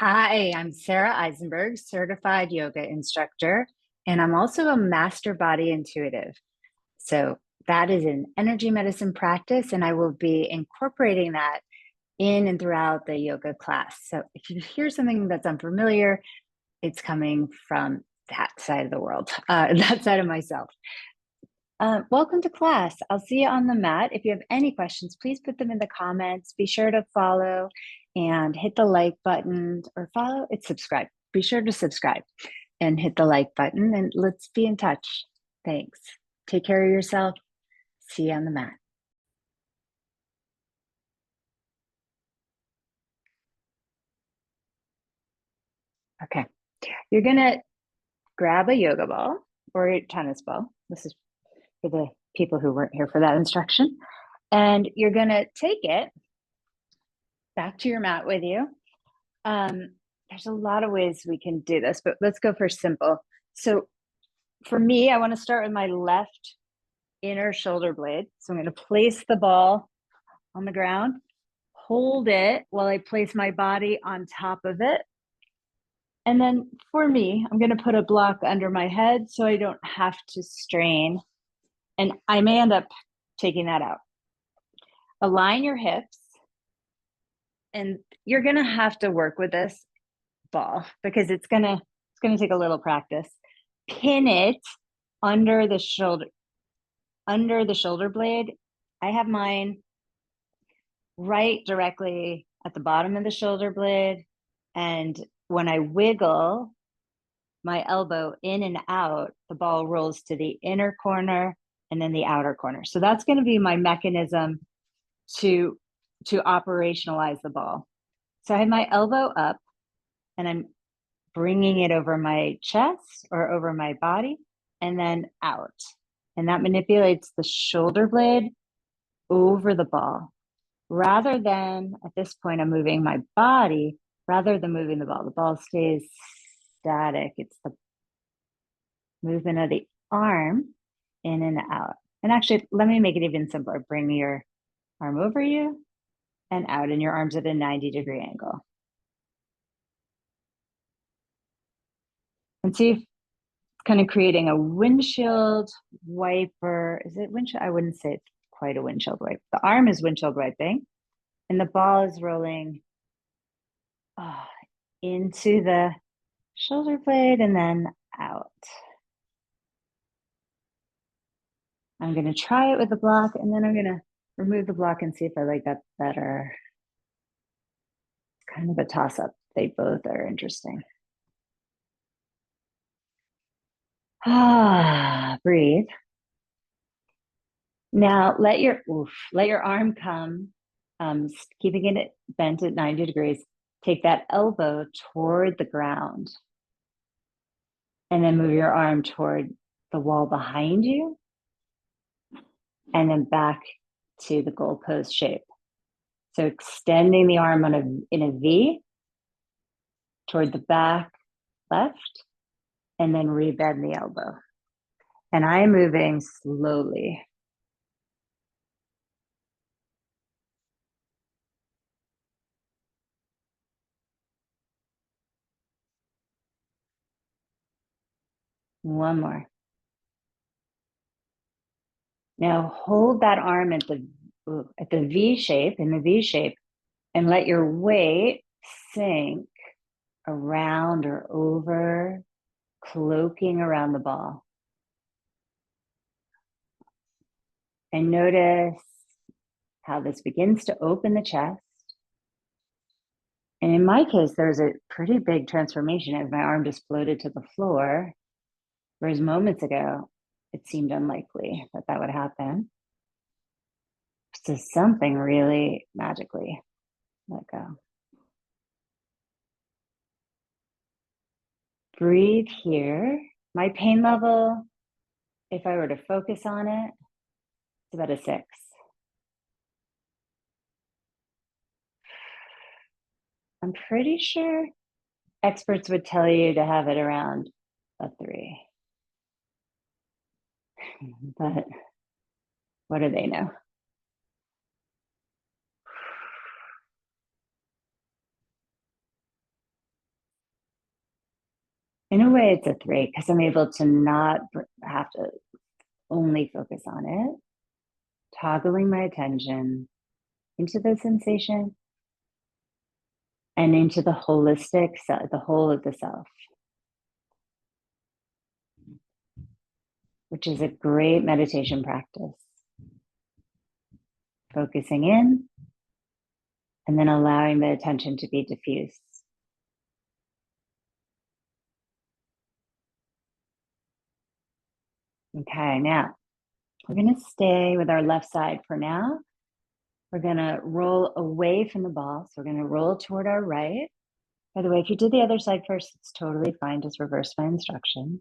Hi, I'm Sarah Eisenberg, certified yoga instructor, and I'm also a master body intuitive. So that is an energy medicine practice, and I will be incorporating that in and throughout the yoga class. So if you hear something that's unfamiliar, it's coming from that side of the world, that side of myself. Welcome to class. I'll see you on the mat. If you have any questions, please put them in the comments. Be sure to follow and hit the like button or follow. It's subscribe. Be sure to subscribe and hit the like button and let's be in touch. Thanks. Take care of yourself. See you on the mat. Okay. You're going to grab a yoga ball or a tennis ball. This is for the people who weren't here for that instruction. And you're going to take it back to your mat with you. There's a lot of ways we can do this, but let's go for simple. So for me, I want to start with my left inner shoulder blade. So I'm going to place the ball on the ground, hold it while I place my body on top of it. And then for me, I'm going to put a block under my head so I don't have to strain. And I may end up taking that out. Align your hips. And you're going to have to work with this ball because it's going to take a little practice. Pin it under the shoulder blade. I have mine right directly at the bottom of the shoulder blade. And when I wiggle my elbow in and out, the ball rolls to the inner corner and then the outer corner. So that's going to be my mechanism to operationalize the ball. So I have my elbow up and I'm bringing it over my chest or over my body and then out. And that manipulates the shoulder blade over the ball. Rather than, at this point, I'm moving my body rather than moving the ball. The ball stays static. It's the movement of the arm in and out. And actually, let me make it even simpler. Bring your arm over you and out, and your arm's at a 90-degree angle. And see if kind of creating a windshield wiper. Is it windshield? I wouldn't say it's quite a windshield wipe. The arm is windshield wiping, and the ball is rolling into the shoulder blade and then out. I'm going to try it with the block, and then I'm going to remove the block and see if I like that better. It's kind of a toss-up. They both are interesting. Breathe. Now let your arm come, keeping it bent at 90 degrees. Take that elbow toward the ground. And then move your arm toward the wall behind you. And then back to the goalpost shape. So extending the arm in a V toward the back left, and then rebend the elbow. And I am moving slowly. One more. Now hold that arm at the V shape, in the V shape, and let your weight sink around or over, cloaking around the ball. And notice how this begins to open the chest. And in my case, there's a pretty big transformation as my arm just floated to the floor, whereas moments ago, it seemed unlikely that that would happen. So something really magically let go. Breathe here. My pain level, if I were to focus on it, it's about a 6. I'm pretty sure experts would tell you to have it around a 3. But what do they know? In a way, it's a 3 because I'm able to not have to only focus on it, toggling my attention into the sensation and into the holistic self, the whole of the self, which is a great meditation practice. Focusing in and then allowing the attention to be diffuse. Okay, now we're going to stay with our left side for now. We're going to roll away from the ball. So we're going to roll toward our right. By the way, if you did the other side first, it's totally fine. Just reverse my instructions.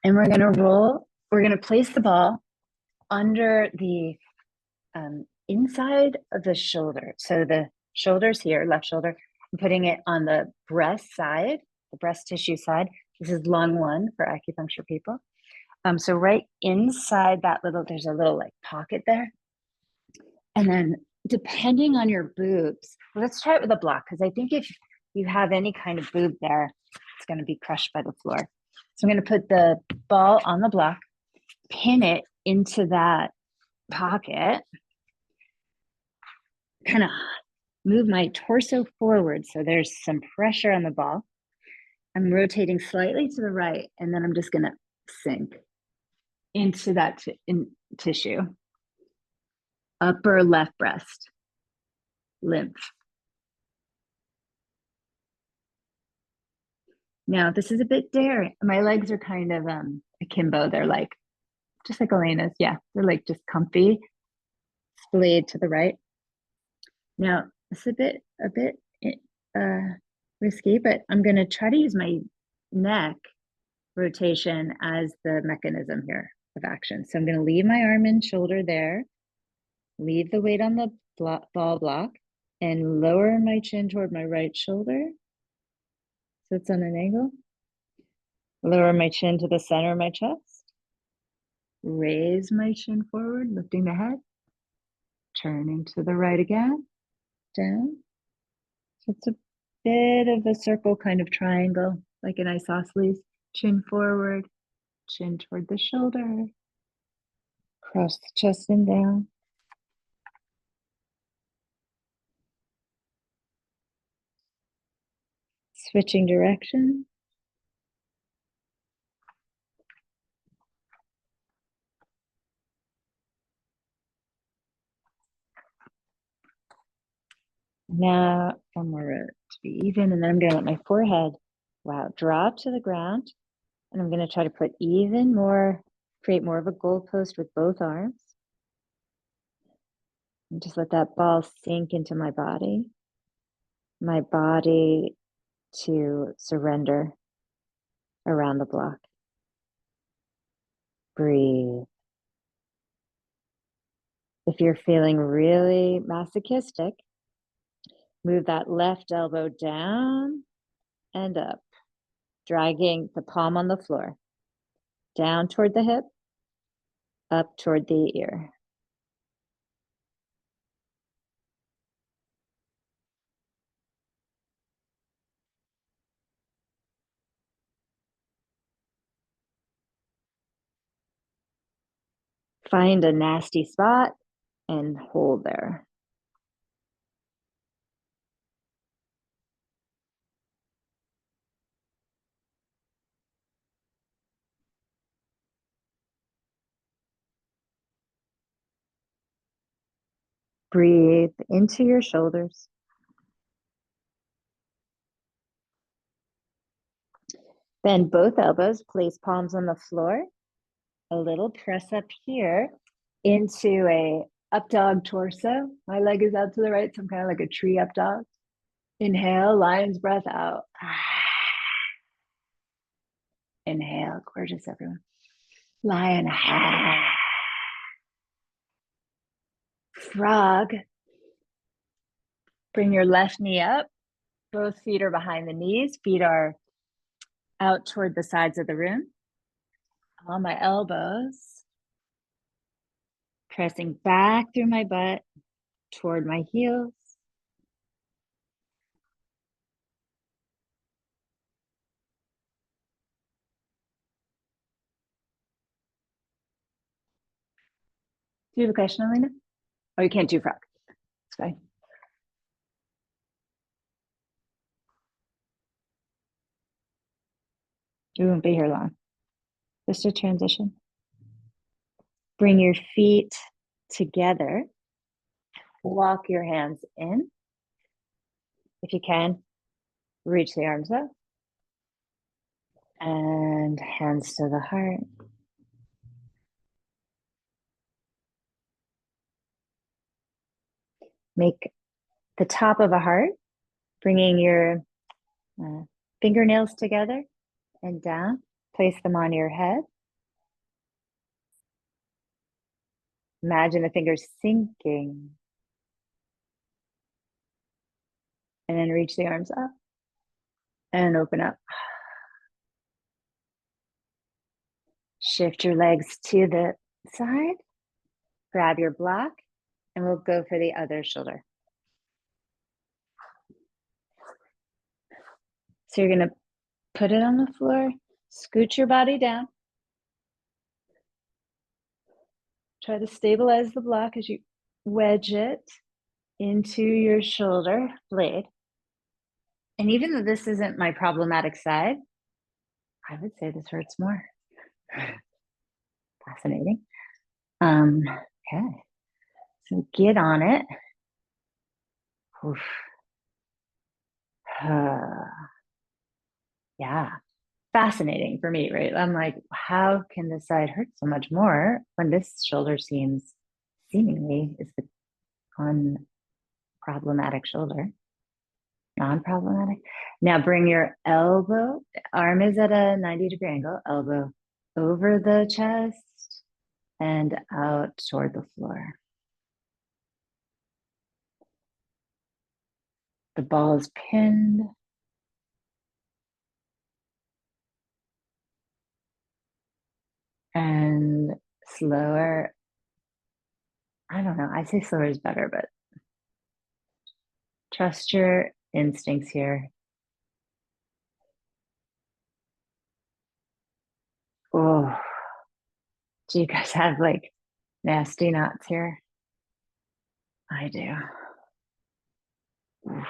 And we're going to roll. We're going to place the ball under the inside of the shoulder. So the shoulder's here, left shoulder. I'm putting it on the breast side, the breast tissue side. This is lung 1 for acupuncture people. So right inside that there's a little like pocket there. And then depending on your boobs, let's try it with a block, because I think if you have any kind of boob there, it's going to be crushed by the floor. So I'm going to put the ball on the block, pin it into that pocket, kind of move my torso forward so there's some pressure on the ball. I'm rotating slightly to the right, and then I'm just going to sink into that tissue. Upper left breast, lymph. Now, this is a bit daring. My legs are kind of akimbo. They're like, just like Elena's. Yeah, they're like just comfy, splayed to the right. Now, it's a bit risky, but I'm going to try to use my neck rotation as the mechanism here of action. So I'm going to leave my arm and shoulder there, leave the weight on the ball block, and lower my chin toward my right shoulder. So it's on an angle. Lower my chin to the center of my chest. Raise my chin forward, lifting the head. Turning to the right again. Down. So it's a bit of a circle kind of triangle, like an isosceles. Chin forward, chin toward the shoulder. Cross the chest and down. Switching direction. Now I'm more to be even, and then I'm going to let my forehead, drop to the ground. And I'm going to try to put even more, create more of a goalpost with both arms. And just let that ball sink into my body to surrender around the block. Breathe. If you're feeling really masochistic, move that left elbow down and up, dragging the palm on the floor, down toward the hip, up toward the ear. Find a nasty spot and hold there. Breathe into your shoulders. Bend both elbows, place palms on the floor. A little press up here into a up dog torso. My leg is out to the right, so I'm kind of like a tree up dog. Inhale, lion's breath out. Inhale, gorgeous everyone. Lion. Frog. Bring your left knee up. Both feet are behind the knees. Feet are out toward the sides of the room. On my elbows. Pressing back through my butt toward my heels. Do you have a question, Elena? Oh, you can't do frog. It's fine. We won't be here long. Just a transition. Bring your feet together. Walk your hands in. If you can, reach the arms up. And hands to the heart. Make the top of a heart, bringing your fingernails together and down. Place them on your head. Imagine the fingers sinking. And then reach the arms up and open up. Shift your legs to the side. Grab your block and we'll go for the other shoulder. So you're going to put it on the floor, scoot your body down. Try to stabilize the block as you wedge it into your shoulder blade. And even though this isn't my problematic side, I would say this hurts more. Fascinating. Okay. So get on it. Oof. Yeah. Fascinating for me, right? I'm like, how can this side hurt so much more when this shoulder seemingly is the unproblematic shoulder? Non-problematic. Now bring your elbow, arm is at a 90-degree angle, elbow over the chest and out toward the floor. The ball is pinned. And slower. I don't know. I say slower is better, but trust your instincts here. Oh, do you guys have like nasty knots here? I do. Oof.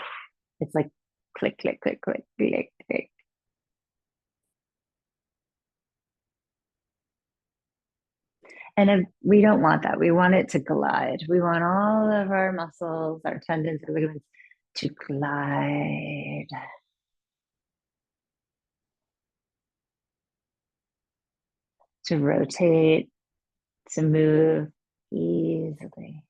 It's like click, click, click, click, click, click. And if we don't want that. We want it to glide. We want all of our muscles, our tendons, our ligaments to glide. To rotate, to move easily.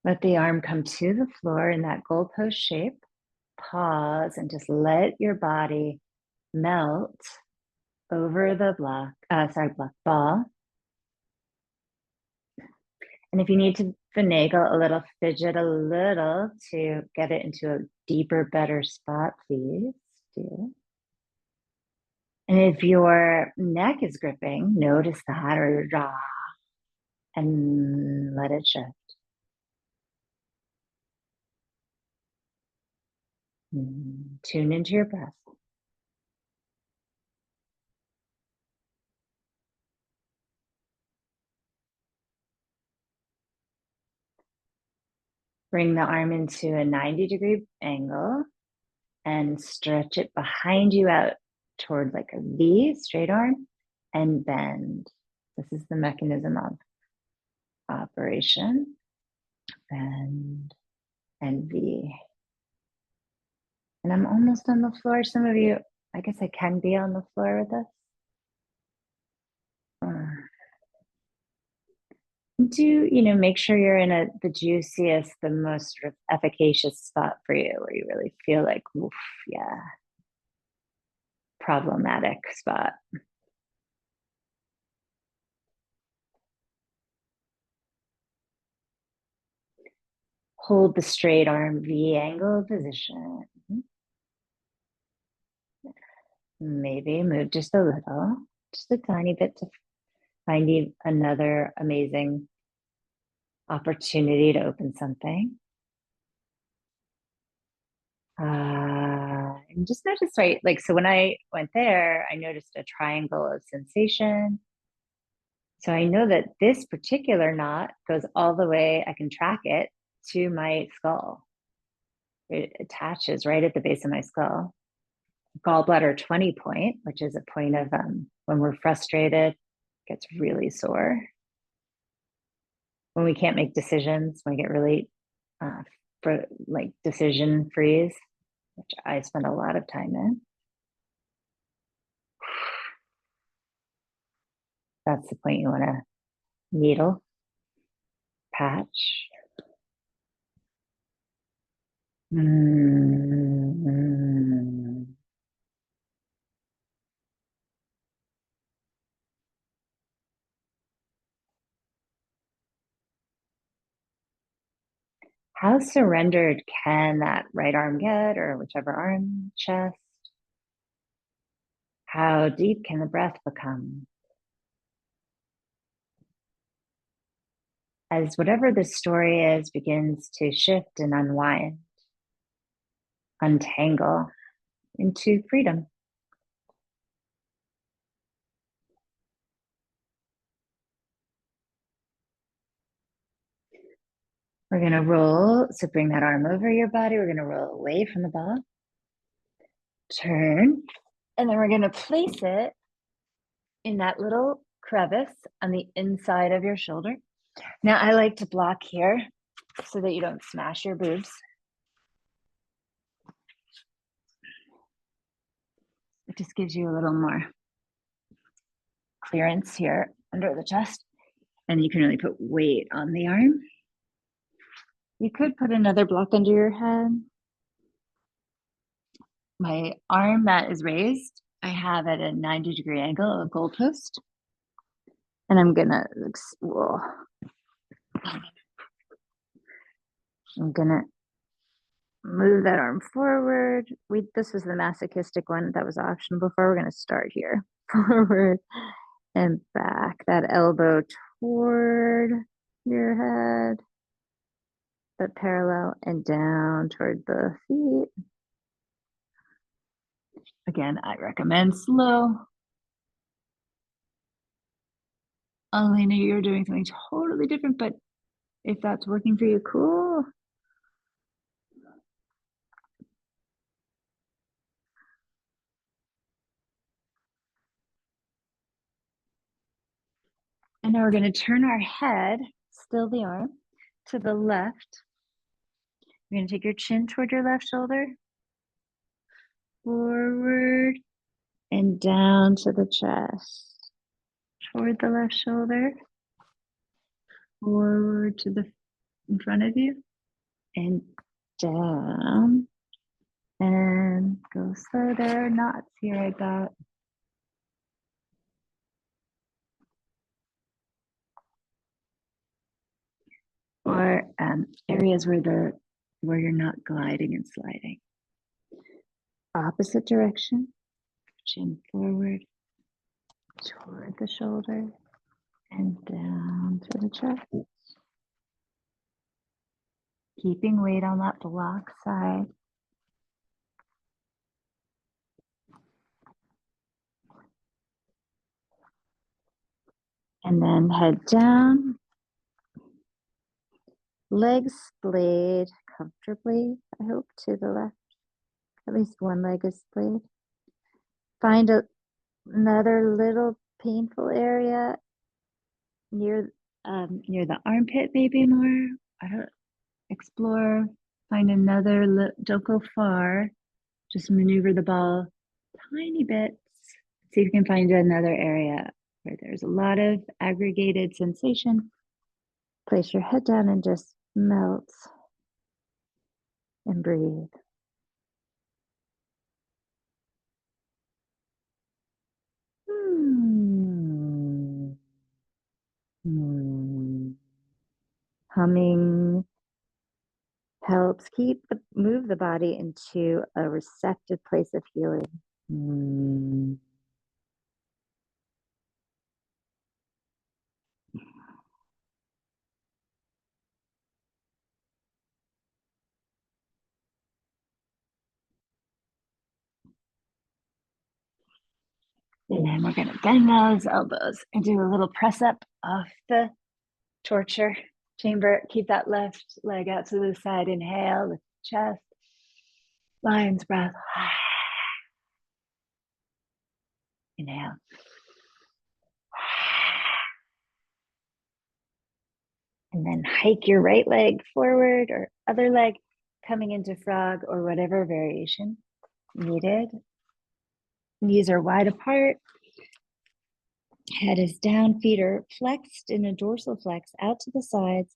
Let the arm come to the floor in that goalpost shape. Pause and just let your body melt over the ball. And if you need to finagle a little, fidget a little to get it into a deeper, better spot, please do. And if your neck is gripping, notice that or your jaw and let it shift. Tune into your breath. Bring the arm into a 90-degree angle and stretch it behind you out toward like a V, straight arm, and bend. This is the mechanism of operation. Bend and V. And I'm almost on the floor. Some of you, I guess I can be on the floor with this. Make sure you're in the juiciest, the most sort of efficacious spot for you where you really feel like, oof, yeah, problematic spot. Hold the straight arm V angle position. Maybe move just a little, just a tiny bit to find another amazing opportunity to open something. And just notice, right? Like, so when I went there, I noticed a triangle of sensation. So I know that this particular knot goes all the way, I can track it to my skull. It attaches right at the base of my skull. Gallbladder 20 point, which is a point of when we're frustrated, gets really sore. When we can't make decisions, when we get really for like decision freeze, which I spend a lot of time in. That's the point you want to needle, patch. Mm-hmm. How surrendered can that right arm get, or whichever arm, chest? How deep can the breath become? As whatever the story is begins to shift and unwind, untangle into freedom. We're going to roll. So bring that arm over your body. We're going to roll away from the ball. Turn. And then we're going to place it in that little crevice on the inside of your shoulder. Now, I like to block here so that you don't smash your boobs. It just gives you a little more clearance here under the chest. And you can really put weight on the arm. You could put another block under your head. My arm that is raised, I have at a 90-degree angle, a goalpost. And I'm gonna move that arm forward. This was the masochistic one that was optional before. We're gonna start here. Forward and back. That elbow toward your head, but parallel and down toward the feet. Again, I recommend slow. Alina, you're doing something totally different, but if that's working for you, cool. And now we're going to turn our head, still the arm, to the left. You're going to take your chin toward your left shoulder, forward and down to the chest, toward the left shoulder, forward to the in front of you, and down. And go slow. There are knots here I got. Or areas where you're not gliding and sliding. Opposite direction, chin forward, toward the shoulder, and down to the chest. Keeping weight on that block side. And then head down. Legs splayed comfortably, I hope, to the left. At least one leg is splayed. Find another little painful area near the armpit, maybe more. I don't explore. Find another. Don't go far. Just maneuver the ball tiny bits. See if you can find another area where there's a lot of aggregated sensation. Place your head down and just melt and breathe. Humming helps move the body into a receptive place of healing. And then we're gonna bend those elbows and do a little press up off the torture chamber. Keep that left leg out to the side. Inhale, lift the chest. Lion's breath. Inhale. And then hike your right leg forward or other leg coming into frog or whatever variation needed. Knees are wide apart. Head is down. Feet are flexed in a dorsal flex out to the sides.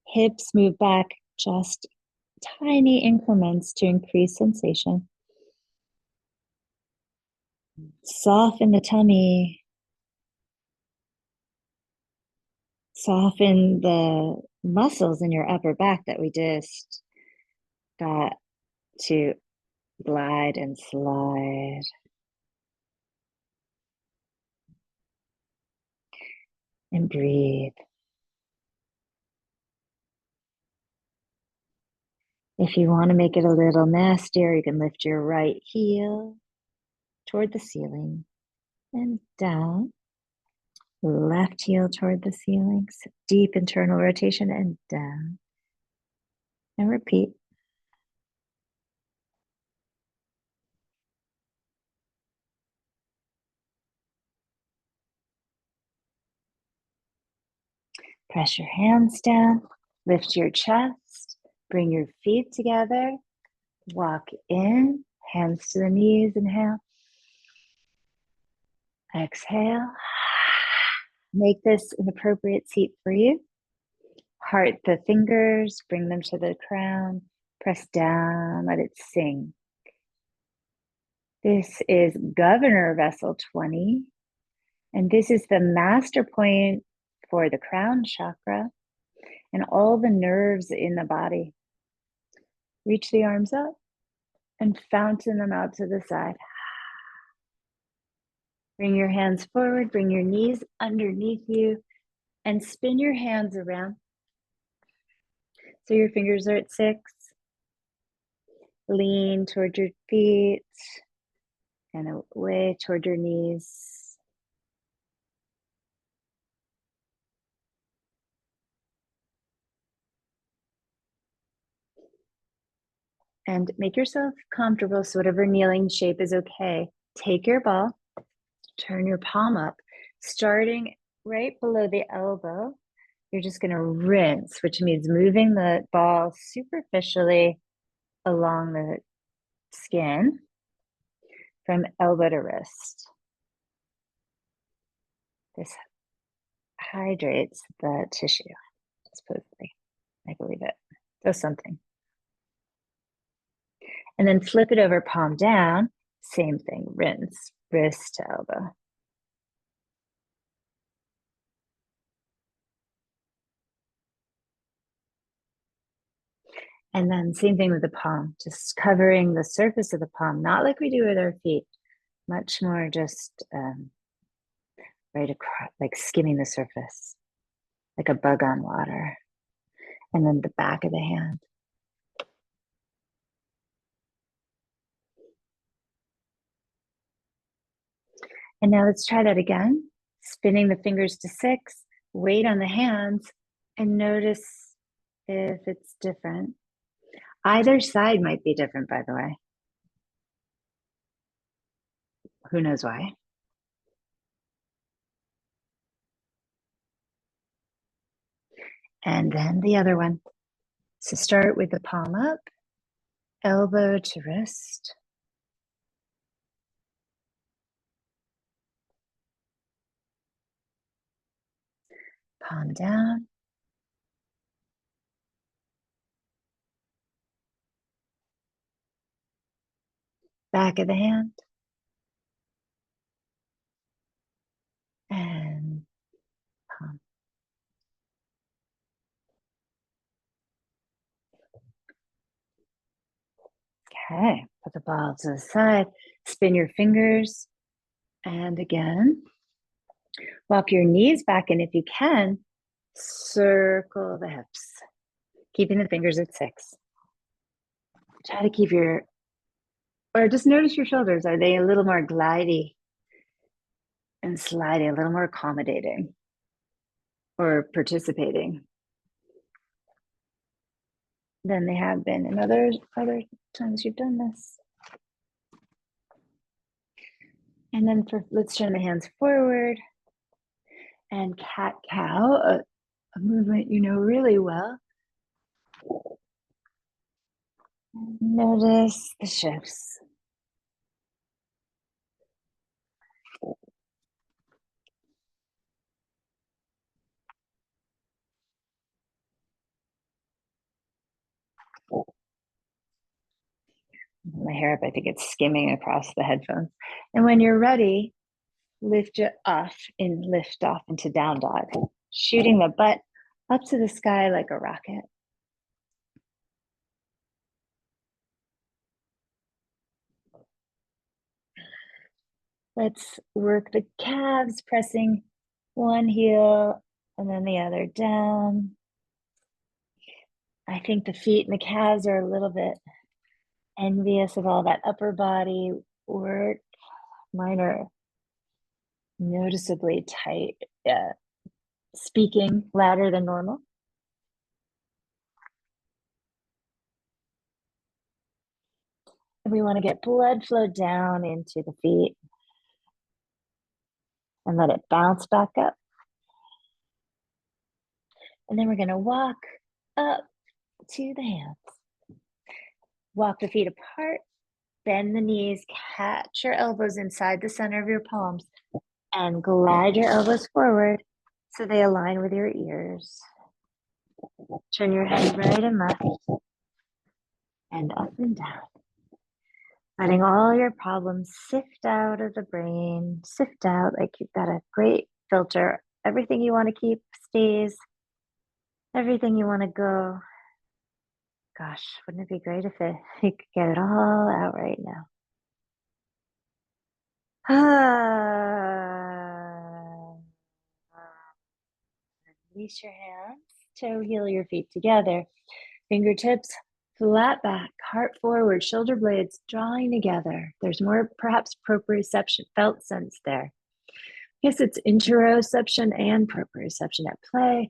Hips move back just tiny increments to increase sensation. Soften the tummy. Soften the muscles in your upper back that we just got to glide and slide. And breathe. If you want to make it a little nastier, you can lift your right heel toward the ceiling and down. Left heel toward the ceiling. Deep internal rotation and down. And repeat. Press your hands down. Lift your chest. Bring your feet together. Walk in. Hands to the knees. Inhale. Exhale. Make this an appropriate seat for you. Heart the fingers, bring them to the crown, press down, let it sink. This is Governor Vessel 20, and this is the master point for the crown chakra and all the nerves in the body. Reach the arms up and fountain them out to the side. Bring your hands forward, bring your knees underneath you, and spin your hands around. So your fingers are at 6. Lean toward your feet and away toward your knees. And make yourself comfortable, so whatever kneeling shape is okay. Take your ball, turn your palm up, starting right below the elbow. You're just going to rinse, which means moving the ball superficially along the skin from elbow to wrist. This hydrates the tissue, supposedly. I believe it. Does something. And then flip it over, palm down. Same thing, rinse, wrist to elbow. And then same thing with the palm, just covering the surface of the palm, not like we do with our feet, much more just right across, like skimming the surface, like a bug on water. And then the back of the hand. And now let's try that again. Spinning the fingers to 6, weight on the hands, and notice if it's different. Either side might be different, by the way. Who knows why? And then the other one. So start with the palm up, elbow to wrist. Palm down. Back of the hand. And palm. Okay, put the ball to the side. Spin your fingers. And again, walk your knees back. And if you can, circle the hips, keeping the fingers at 6. Try to keep or just notice your shoulders. Are they a little more glidey? and sliding, a little more accommodating or participating than they have been in other times you've done this. And then let's turn the hands forward and cat-cow, a movement you know really well. Notice the shifts. My hair up, I think it's skimming across the headphones. And when you're ready, lift off into down dog, shooting the butt up to the sky like a rocket. Let's work the calves, pressing one heel and then the other down. I think the feet and the calves are a little bit envious of all that upper body work. Mine are noticeably tight, speaking louder than normal. And we want to get blood flow down into the feet and let it bounce back up. And then we're going to walk up to the hands. Walk the feet apart, bend the knees, catch your elbows inside the center of your palms, and glide your elbows forward so they align with your ears. Turn your head right and left, and up and down. Letting all your problems sift out of the brain, sift out like you've got a great filter. Everything you want to keep stays. Everything you want to go. Gosh, wouldn't it be great if you could get it all out right now? Release your hands, toe heel your feet together. Fingertips flat back, heart forward, shoulder blades drawing together. There's more perhaps proprioception, felt sense there. Yes, it's interoception and proprioception at play.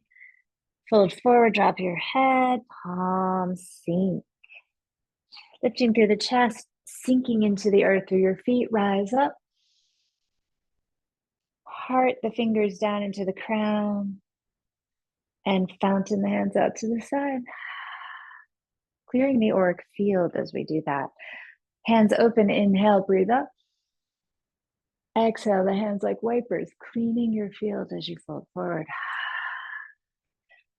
Fold forward, drop your head, palms sink. Lifting through the chest, sinking into the earth through your feet, rise up. Heart the fingers down into the crown and fountain the hands out to the side. Clearing the auric field as we do that. Hands open, inhale, breathe up. Exhale, the hands like wipers, cleaning your field as you fold forward.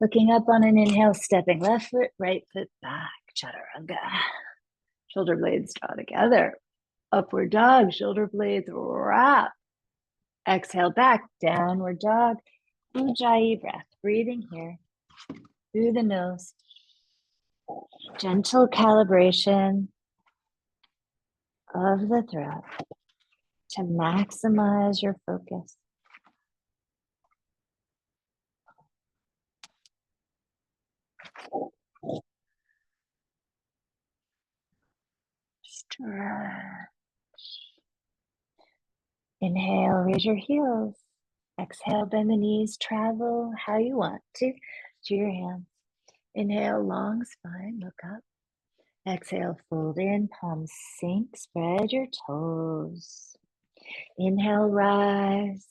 Looking up on an inhale, stepping left foot, right foot back, chaturanga. Shoulder blades draw together. Upward dog, shoulder blades wrap. Exhale back, downward dog. Ujjayi breath, breathing here through the nose. Gentle calibration of the throat to maximize your focus. Stretch. Inhale, raise your heels. Exhale, bend the knees, travel how you want to your hands. Inhale, long spine, look up. Exhale, fold in, palms sink, spread your toes. Inhale, rise.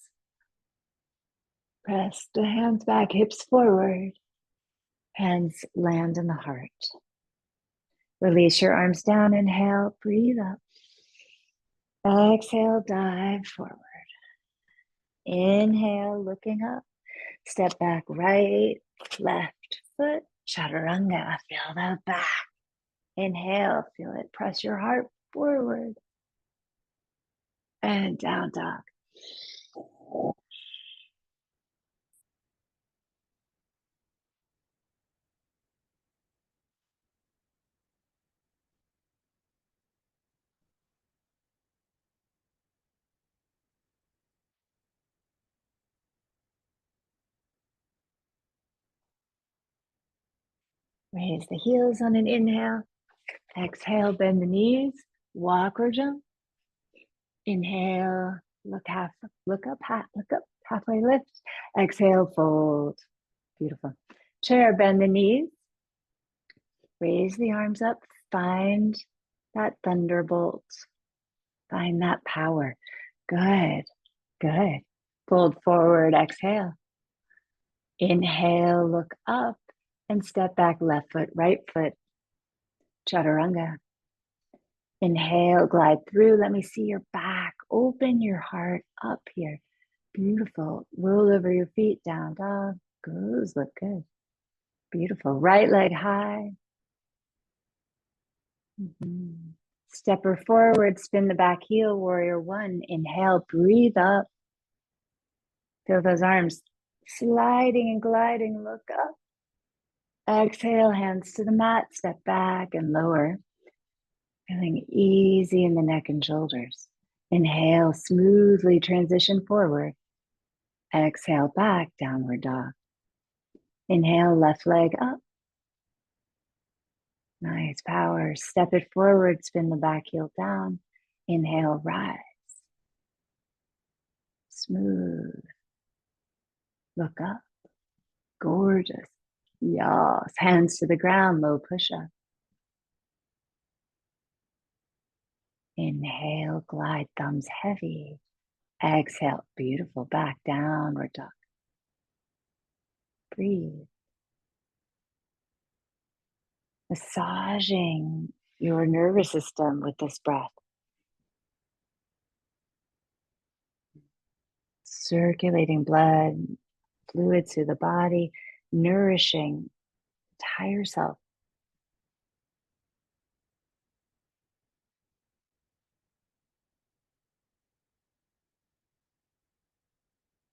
Press the hands back, hips forward. Hands land in the heart. Release your arms down, inhale, breathe up. Exhale, dive forward. Inhale, looking up. Step back, right, left foot, chaturanga. Feel the back. Inhale, feel it. Press your heart forward. And down dog. Raise the heels on an inhale. Exhale, bend the knees. Walk or jump. Inhale, Look look up, halfway lift. Exhale, fold. Beautiful. Chair, bend the knees. Raise the arms up. Find that thunderbolt. Find that power. Good, good. Fold forward, exhale. Inhale, look up and step back, left foot, right foot. Chaturanga. Inhale, glide through. Let me see your back. Open your heart up here. Beautiful. Roll over your feet, down dog. Goes, look good. Beautiful. Right leg high. Stepper forward, spin the back heel, warrior one. Inhale, breathe up. Feel those arms sliding and gliding, look up. Exhale, hands to the mat, step back and lower. Feeling easy in the neck and shoulders. Inhale, smoothly transition forward. Exhale, back, downward dog. Inhale, left leg up. Nice power. Step it forward, spin the back heel down. Inhale, rise. Smooth. Look up. Gorgeous. Yes. Hands to the ground, low push-up. Inhale, glide, thumbs heavy. Exhale, beautiful. Back, downward dog. Breathe. Massaging your nervous system with this breath. Circulating blood, fluids through the body, nourishing the entire self.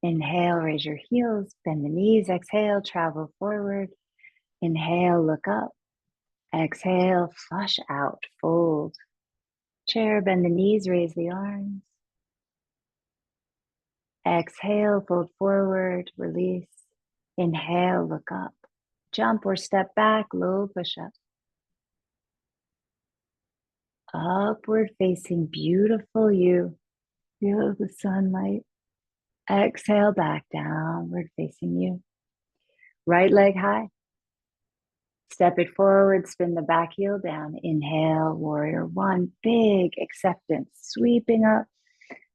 Inhale, raise your heels, bend the knees. Exhale, travel forward. Inhale, look up. Exhale, flush out, fold. Chair, bend the knees, raise the arms. Exhale, fold forward, release. Inhale, look up. Jump or step back, low push-up. Upward facing, beautiful you. Feel the sunlight. Exhale, back, downward facing you. Right leg high. Step it forward, spin the back heel down. Inhale, warrior one. Big acceptance, sweeping up.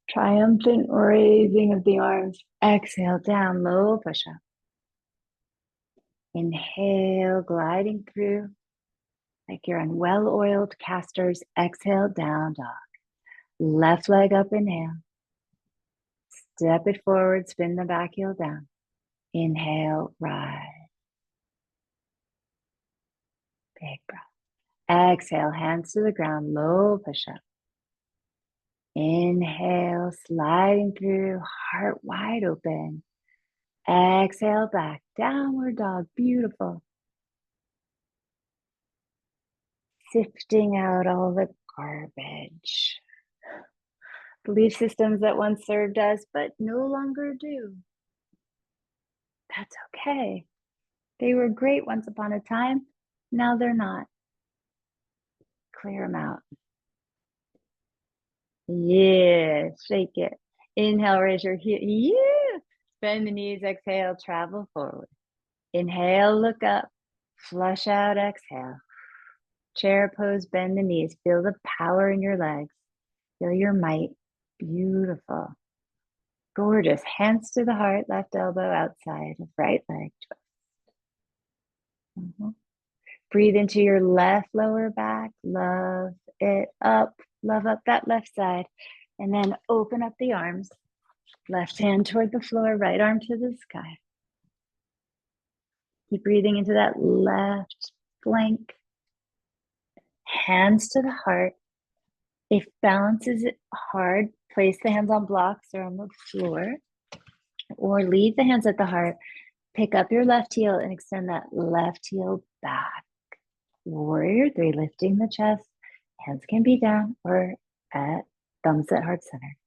Triumphant raising of the arms. Exhale, down, low push-up. Inhale, gliding through like you're on well-oiled casters. Exhale, down dog. Left leg up, inhale. Step it forward, spin the back heel down. Inhale, rise. Big breath. Exhale, hands to the ground, low push-up. Inhale, sliding through, heart wide open. Exhale, back, downward dog, beautiful. Sifting out all the garbage. Belief systems that once served us, but no longer do. That's okay. They were great once upon a time. Now they're not. Clear them out. Yeah, shake it. Inhale, raise your heel. Yeah. Bend the knees, exhale, travel forward. Inhale, look up. Flush out, exhale. Chair pose, bend the knees. Feel the power in your legs. Feel your might. Beautiful. Gorgeous. Hands to the heart, left elbow outside of right leg. Breathe into your left lower back. Love it up. Love up that left side. And then open up the arms. Left hand toward the floor, right arm to the sky. Keep breathing into that left flank. Hands to the heart. If balance is hard, place the hands on blocks or on the floor, or leave the hands at the heart. Pick up your left heel and extend that left heel back. Warrior three, lifting the chest. Hands can be down or at thumbs at heart center.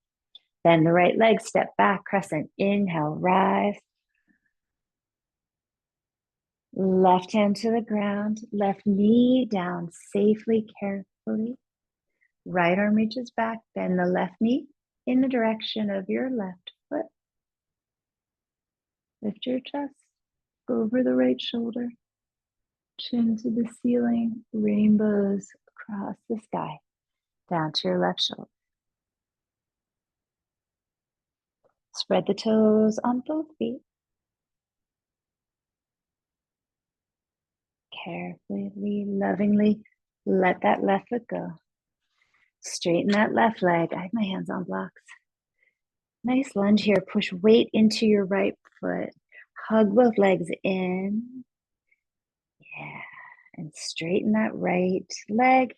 Bend the right leg, step back, crescent. Inhale, rise. Left hand to the ground, left knee down safely, carefully. Right arm reaches back, bend the left knee. in the direction of your left foot. Lift your chest over the right shoulder, chin to the ceiling, rainbows across the sky, down to your left shoulder. Spread the toes on both feet. Carefully, lovingly, let that left foot go. Straighten that left leg. I have my hands on blocks. Nice lunge here. Push weight into your right foot. Hug both legs in. Yeah. And straighten that right leg.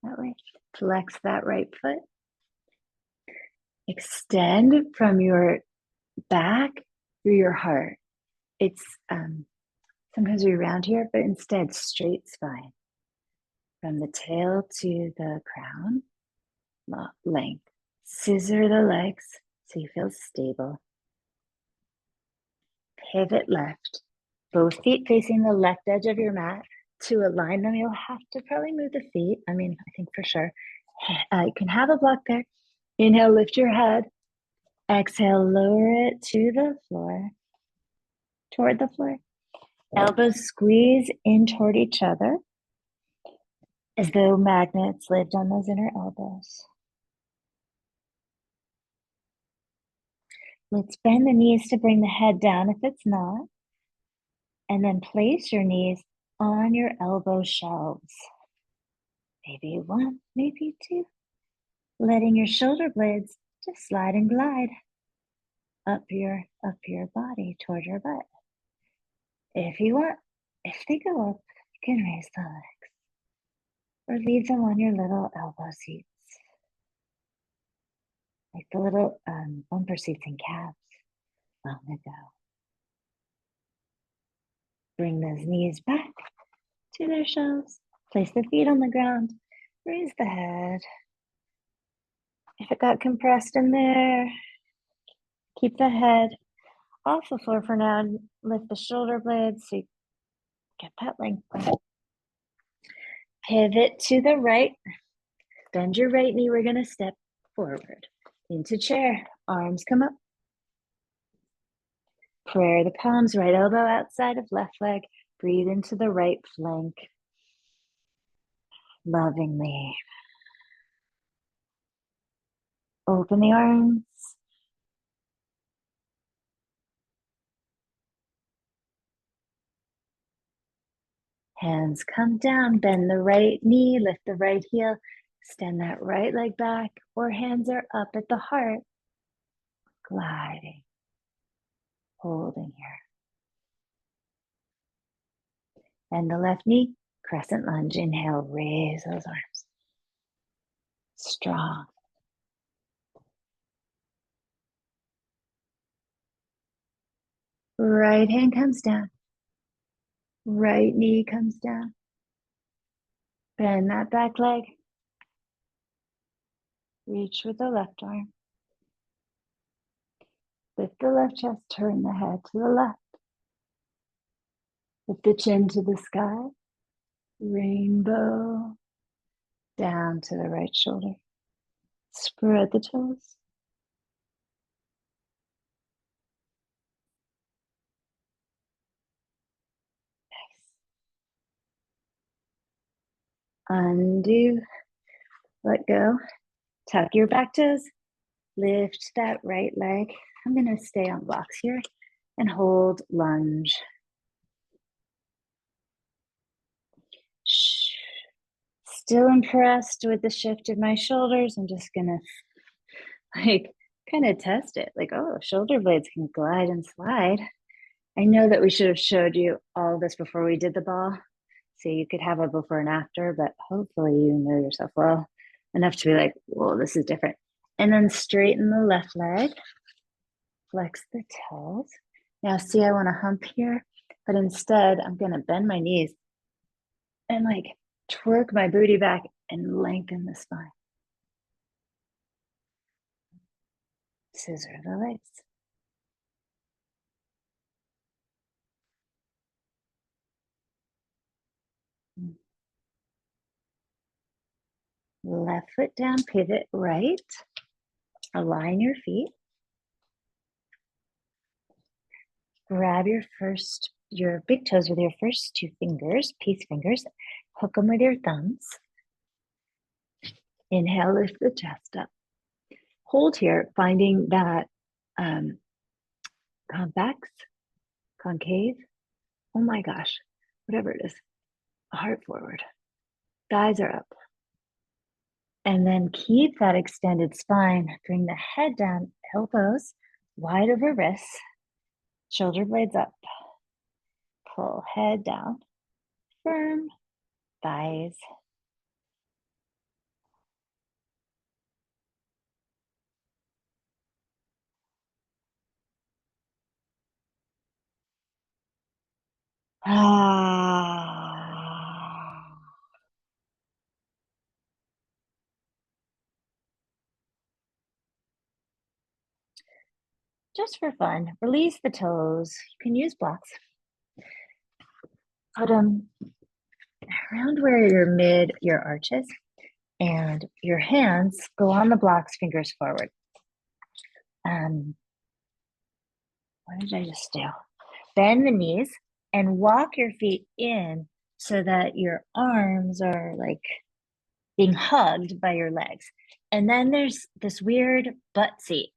That way. Flex that right foot. Extend from your back through your heart. It's sometimes we round here, but instead straight spine. From the tail to the crown, length. Scissor the legs so you feel stable. Pivot left. Both feet facing the left edge of your mat. To align them, you'll have to probably move the feet. I think for sure. You can have a block there. Inhale, lift your head. Exhale, lower it to the floor, toward the floor. Elbows squeeze in toward each other as though magnets lived on those inner elbows. Let's bend the knees to bring the head down if it's not. And then place your knees on your elbow shelves. Maybe one, maybe two. Letting your shoulder blades just slide and glide up your body toward your butt. If you want, if they go up, you can raise the legs or leave them on your little elbow seats, like the little bumper seats in cabs long ago. Bring those knees back to their shelves. Place the feet on the ground. Raise the head. If it got compressed in there, keep the head off the floor for now and lift the shoulder blades so you get that length back. Pivot to the right. Bend your right knee. We're going to step forward into chair. Arms come up. Prayer the palms, right elbow outside of left leg. Breathe into the right flank. Lovingly. Open the arms. Hands come down, bend the right knee, lift the right heel, extend that right leg back, or hands are up at the heart, gliding, holding here. Bend the left knee, crescent lunge, inhale, raise those arms. Strong. Right hand comes down. Right knee comes down. Bend that back leg. Reach with the left arm. Lift the left chest, turn the head to the left. Lift the chin to the sky. Rainbow. Down to the right shoulder. Spread the toes. Undo, let go, tuck your back toes, lift that right leg. I'm going to stay on blocks here and hold lunge. Still impressed with the shift of my shoulders. I'm just going to kind of test it. Oh, shoulder blades can glide and slide. I know that we should have showed you all this before we did the ball, so you could have a before and after, but hopefully you know yourself well enough to be like, whoa, this is different. And then straighten the left leg, flex the toes. Now see, I want to hump here, but instead I'm going to bend my knees and twerk my booty back and lengthen the spine. Scissor the legs. Left foot down, pivot right. Align your feet. Grab your big toes with your first two fingers, peace fingers. Hook them with your thumbs. Inhale, lift the chest up. Hold here, finding that convex, concave, oh my gosh, whatever it is, heart forward. Thighs are up. And then keep that extended spine. Bring the head down, elbows wide over wrists, shoulder blades up. Pull head down, firm, thighs. Just for fun, release the toes. You can use blocks. Put them around where your arches, and your hands go on the blocks, fingers forward. What did I just do? Bend the knees and walk your feet in so that your arms are like being hugged by your legs. And then there's this weird butt seat.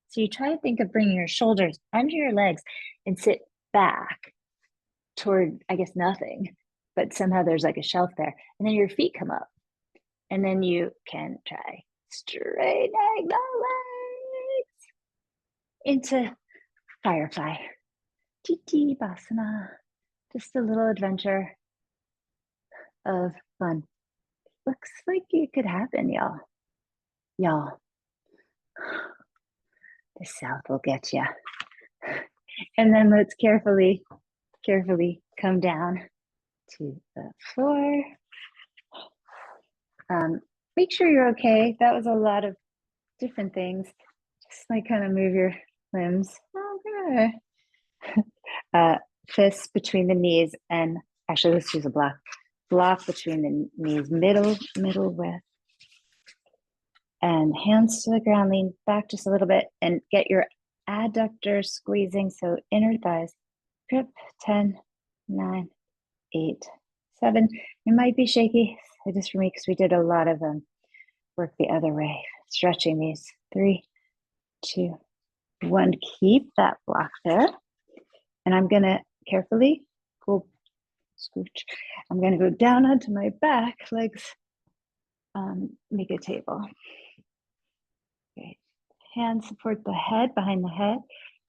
So you try to think of bringing your shoulders under your legs and sit back toward, I guess, nothing, but somehow there's like a shelf there. And then your feet come up. And then you can try straightening the legs into firefly. Titti-basana. Just a little adventure of fun. Looks like it could happen, y'all. Y'all. The South will get you. And then let's carefully come down to the floor. Make sure you're okay. That was a lot of different things. Just like kind of move your limbs. Okay. Fists between the knees, and actually let's use a block between the knees, middle width, and hands to the ground. Lean back just a little bit and get your adductors squeezing, so inner thighs. Grip. 10, 9, 8, 7. It might be shaky. It is for me because we did a lot of work the other way, stretching these. 3, 2, 1. Keep that block there. And I'm going to carefully go scooch. I'm going to go down onto my back legs, make a table. Okay. Hands support the head, behind the head,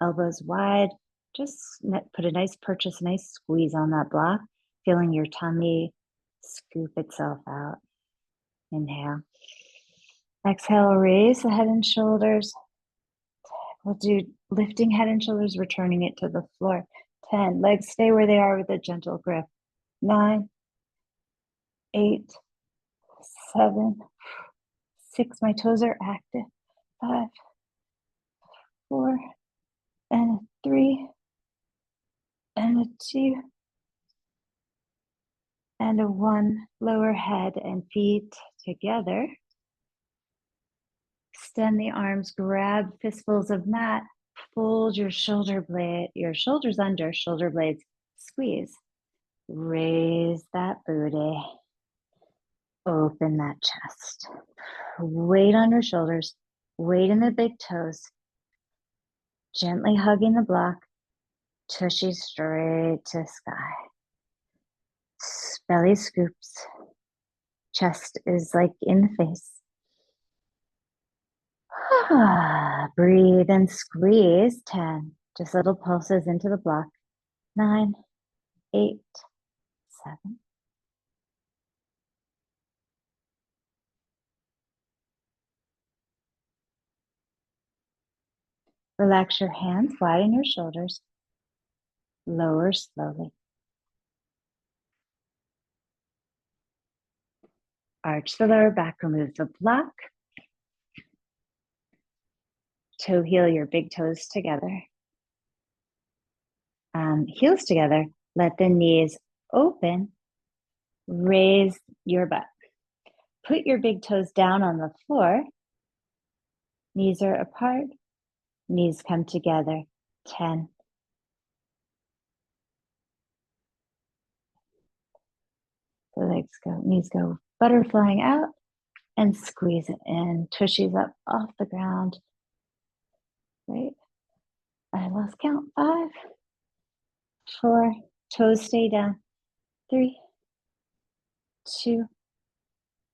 elbows wide. Just put a nice purchase, nice squeeze on that block, feeling your tummy scoop itself out. Inhale. Exhale, raise the head and shoulders. We'll do lifting head and shoulders, returning it to the floor. 10, legs stay where they are with a gentle grip. 9, 8, 7, 6, my toes are active. 5, 4, and 3, and 2, and 1. Lower head and feet together. Extend the arms, grab fistfuls of mat, fold your shoulder blade, your shoulders under, shoulder blades, squeeze. Raise that booty. Open that chest. Weight on your shoulders, weight in the big toes. Gently hugging the block, tushy straight to sky. Belly scoops. Chest is like in the face. Breathe and squeeze. 10. Just little pulses into the block. 9, 8, 7. Relax your hands, widen your shoulders. Lower slowly. Arch the lower back, remove the block. Toe heel your big toes together. Heels together. Let the knees open. Raise your butt. Put your big toes down on the floor. Knees are apart. Knees come together. 10. The legs go, knees go butterflying out and squeeze it in. Tushies up off the ground. Right. I lost count. 5, 4, toes stay down. 3, 2,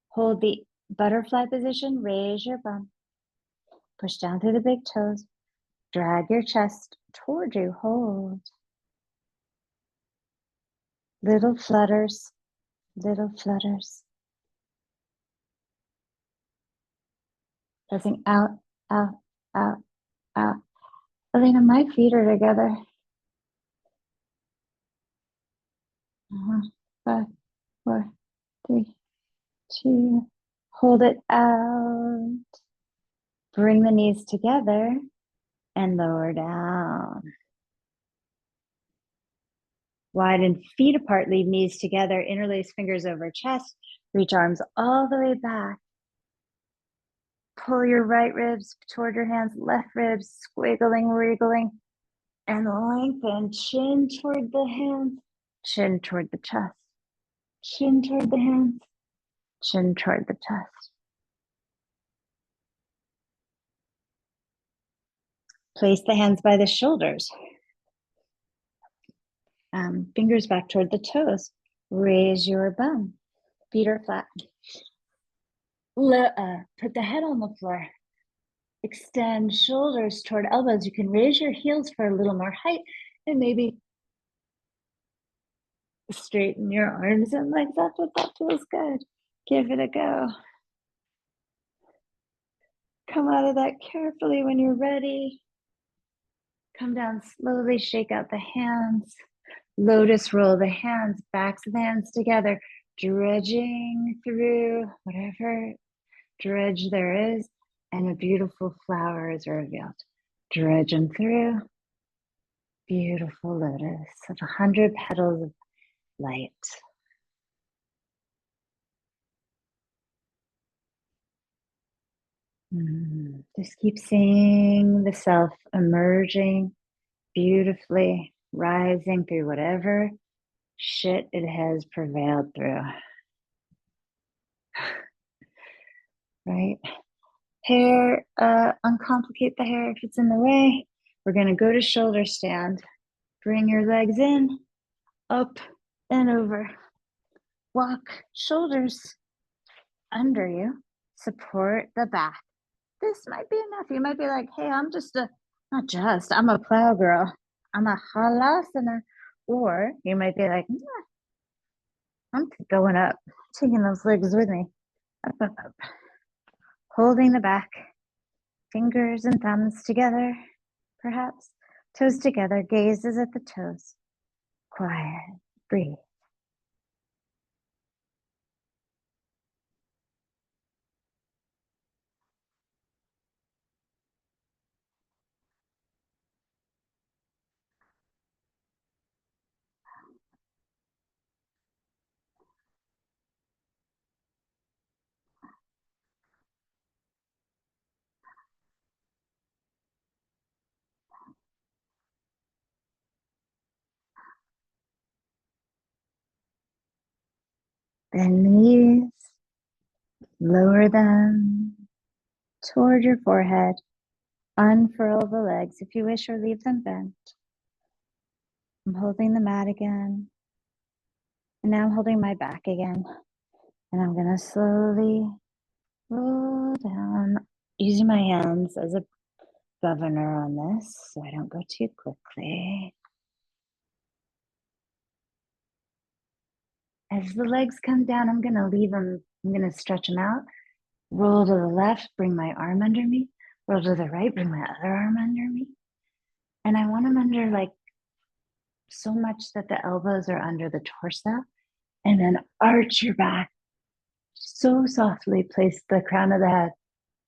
hold the butterfly position. Raise your bum. Push down through the big toes. Drag your chest toward you. Hold. Little flutters. Little flutters. Pressing out, out, out, out. Elena, my feet are together. 5, 4, 3, 2. Hold it out. Bring the knees together and lower down. Widen feet apart, leave knees together, interlace fingers over chest, reach arms all the way back. Pull your right ribs toward your hands, left ribs, squiggling, wriggling, and lengthen. Chin toward the hands, chin toward the chest, chin toward the hands, chin toward the chest. Place the hands by the shoulders. Fingers back toward the toes. Raise your bum. Feet are flat. Put the head on the floor. Extend shoulders toward elbows. You can raise your heels for a little more height and maybe straighten your arms and legs up if that feels good. Give it a go. Come out of that carefully when you're ready. Come down slowly, shake out the hands. Lotus roll the hands, backs of the hands together, dredging through whatever dredge there is, and a beautiful flower is revealed. Dredging through, beautiful lotus of 100 petals of light. Just keep seeing the self emerging beautifully, rising through whatever shit it has prevailed through. Right? Hair, uncomplicate the hair if it's in the way. We're going to go to shoulder stand. Bring your legs in, up and over. Walk shoulders under you. Support the back. This might be enough. You might be like, hey, I'm a plow girl. I'm a halasana. Or you might be like, I'm going up, taking those legs with me. Up, up, up. Holding the back, fingers and thumbs together, perhaps. Toes together, gazes at the toes. Quiet, breathe. Bend the knees, lower them toward your forehead. Unfurl the legs if you wish, or leave them bent. I'm holding the mat again. And now I'm holding my back again. And I'm going to slowly roll down, using my hands as a governor on this so I don't go too quickly. As the legs come down, I'm going to leave them, I'm going to stretch them out. Roll to the left, bring my arm under me. Roll to the right, bring my other arm under me. And I want them under like so much that the elbows are under the torso. And then arch your back. So softly place the crown of the head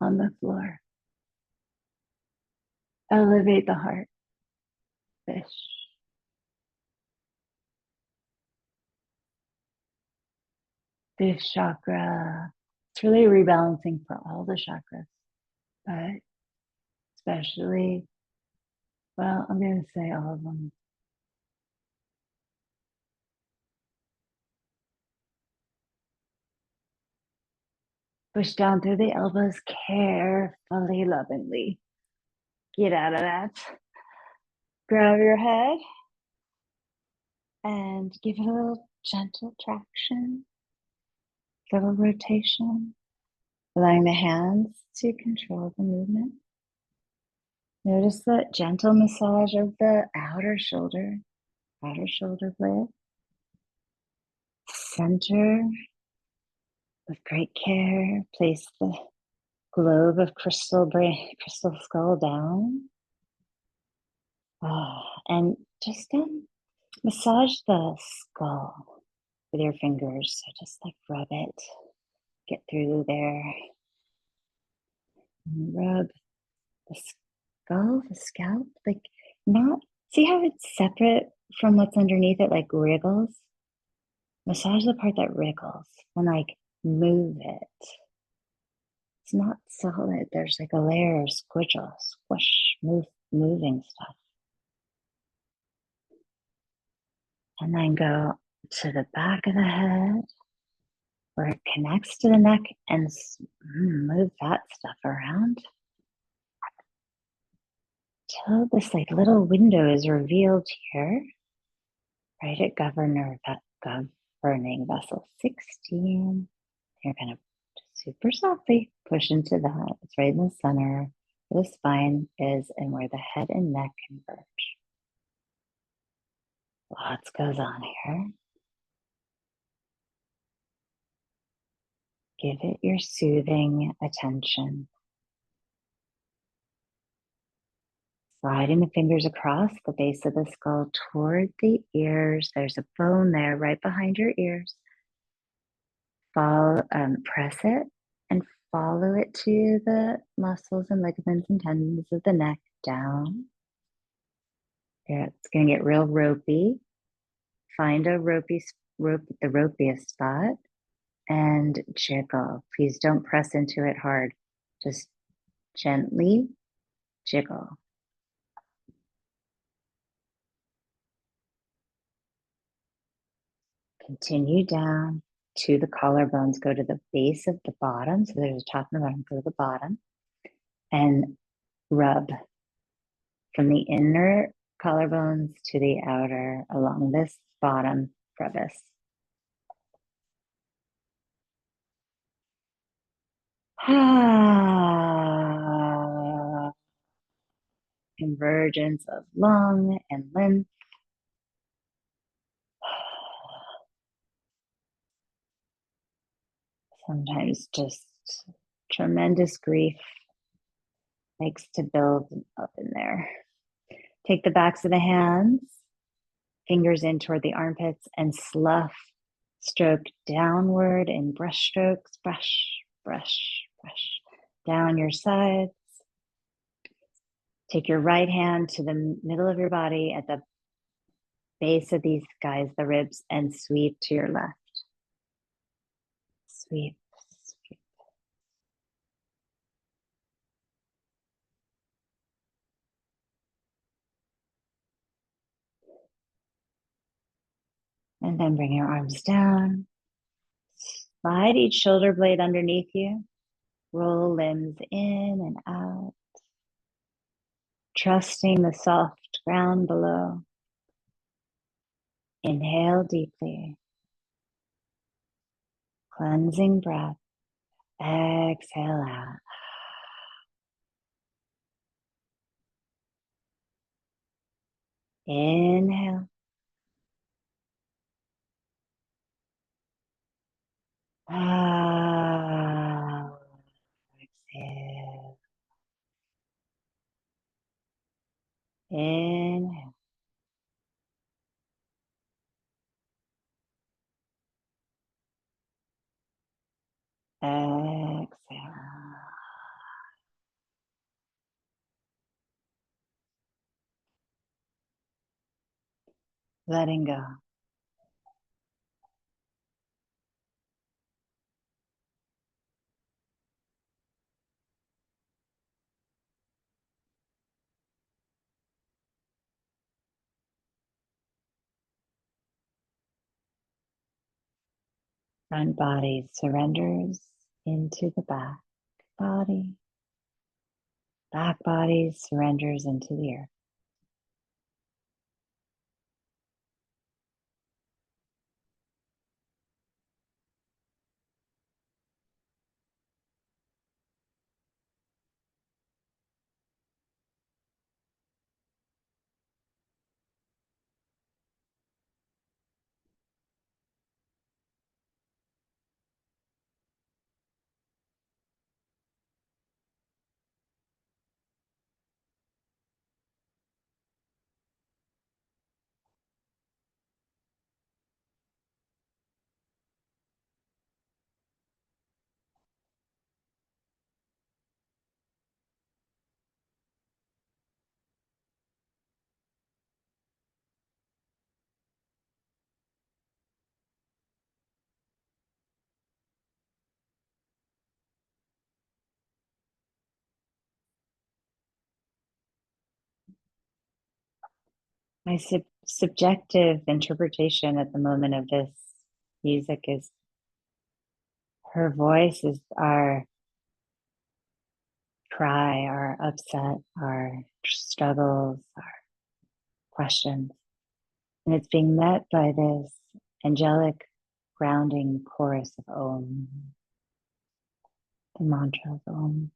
on the floor. Elevate the heart. Fish. Fish chakra. It's really rebalancing for all the chakras. But especially, well, I'm going to say all of them. Push down through the elbows carefully, lovingly. Get out of that. Grab your head and give it a little gentle traction, little rotation, allowing the hands to control the movement. Notice the gentle massage of the outer shoulder blade. Center with great care. Place the globe of crystal skull down. And just massage the skull with your fingers. So just like rub it, get through there. And rub the skull, the scalp, like not, see how it's separate from what's underneath it, like wriggles? Massage the part that wriggles and like move it. It's not solid. There's like a layer of squish, moving stuff. And then go to the back of the head where it connects to the neck and move that stuff around till this like little window is revealed here, right at governing vessel 16. You're going to super softly push into that. It's right in the center where the spine is and where the head and neck converge. Lots goes on here. Give it your soothing attention. Sliding the fingers across the base of the skull toward the ears. There's a bone there right behind your ears. Press it and follow it to the muscles and ligaments and tendons of the neck down. It's going to get real ropey. Find the ropiest spot and jiggle. Please don't press into it hard. Just gently jiggle. Continue down to the collarbones. Go to the base of the bottom. So there's a top and a bottom. Go to the bottom and rub from the inner collarbones to the outer along this bottom crevice. Convergence of lung and lymph. Sometimes just tremendous grief likes to build up in there. Take the backs of the hands, fingers in toward the armpits, and slough, stroke downward in brush strokes, brush, brush, brush, down your sides. Take your right hand to the middle of your body at the base of these guys, the ribs, and sweep to your left. Sweep, sweep. And then bring your arms down. Slide each shoulder blade underneath you. Roll limbs in and out. Trusting the soft ground below. Inhale deeply. Cleansing breath. Exhale out. Inhale. Out. Exhale. Inhale. Exhale. Letting go. Front body surrenders into the back body. Back body surrenders into the earth. My subjective interpretation at the moment of this music is her voice is our cry, our upset, our struggles, our questions. And it's being met by this angelic grounding chorus of Om, the mantra of Om.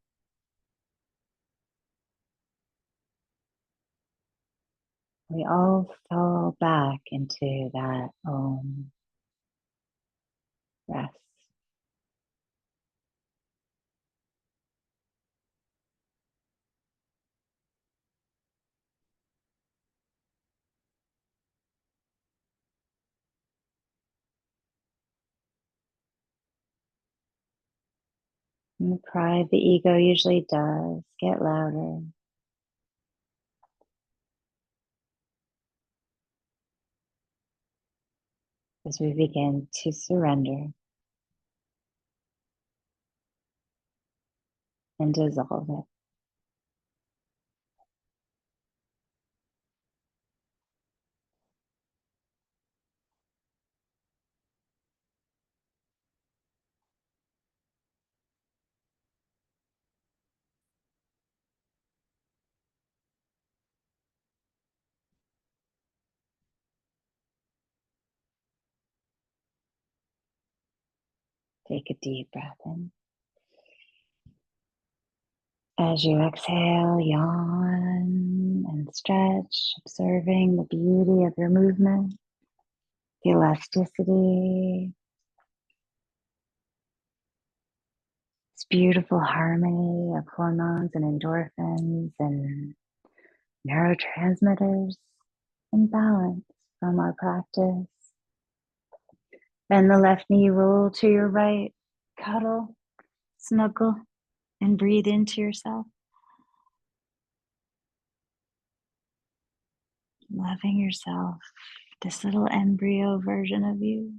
We all fall back into that Om rest. And the pride, the ego usually does get louder. As we begin to surrender and dissolve it. Take a deep breath in. As you exhale, yawn and stretch, observing the beauty of your movement, the elasticity, this beautiful harmony of hormones and endorphins and neurotransmitters in balance from our practice. Bend the left knee, roll to your right, cuddle, snuggle, and breathe into yourself. Loving yourself, this little embryo version of you.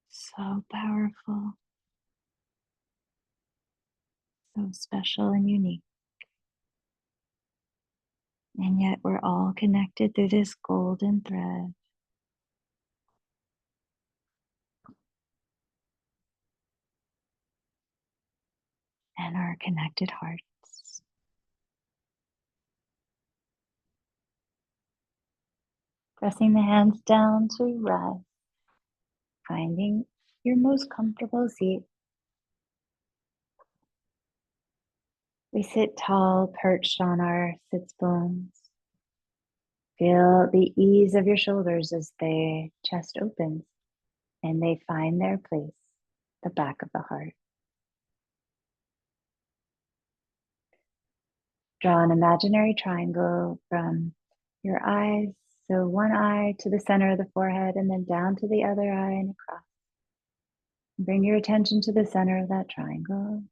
So powerful, so special and unique. And yet we're all connected through this golden thread. And our connected hearts. Pressing the hands down to rest, finding your most comfortable seat. We sit tall, perched on our sits bones. Feel the ease of your shoulders as the chest opens and they find their place, the back of the heart. Draw an imaginary triangle from your eyes. So one eye to the center of the forehead and then down to the other eye and across. Bring your attention to the center of that triangle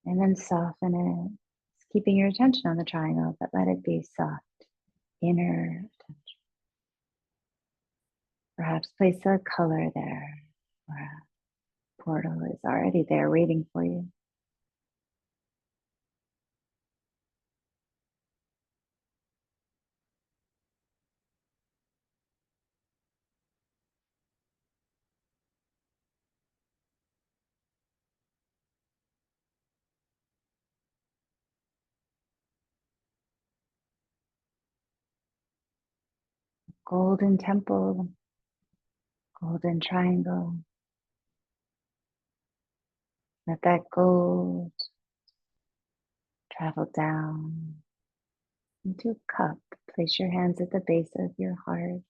and then soften it, keeping your attention on the triangle, but let it be soft, inner attention. Perhaps place a color there, or a portal is already there waiting for you. golden temple, golden triangle. Let that gold travel down into a cup. Place your hands at the base of your heart,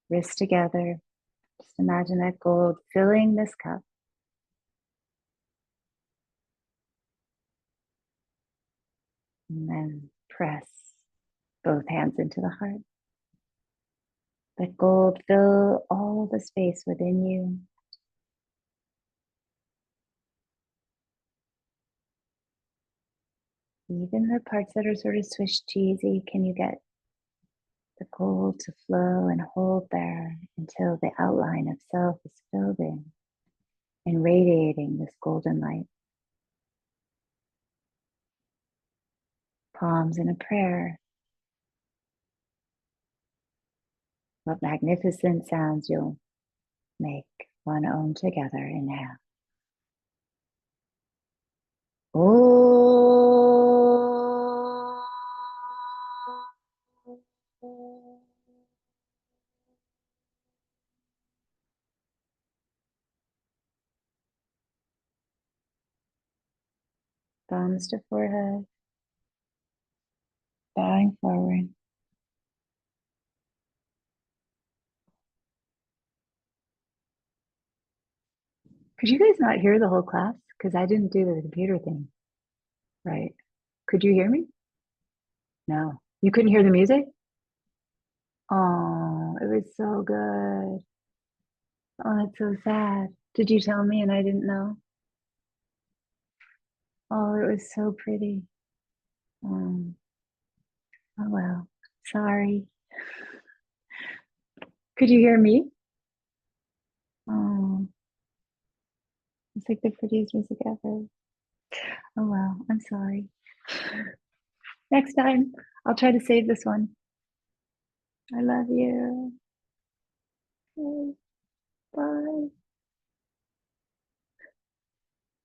wrists together. Just imagine that gold filling this cup. And then press both hands into the heart. Let gold fill all the space within you. Even the parts that are sort of swish cheesy, can you get the gold to flow and hold there until the outline of self is filled in and radiating this golden light. Palms in a prayer. What magnificent sounds you'll make. One Om together. Inhale. Oh. Thumbs to forehead. Bowing forward. Could you guys not hear the whole class? Because I didn't do the computer thing. Right. Could you hear me? No. You couldn't hear the music? Oh, it was so good. Oh, that's so sad. Did you tell me and I didn't know? Oh, it was so pretty. Oh well. Sorry. Could you hear me? Oh, it's like the prettiest music ever. Oh well, I'm sorry. Next time, I'll try to save this one. I love you. Okay, bye.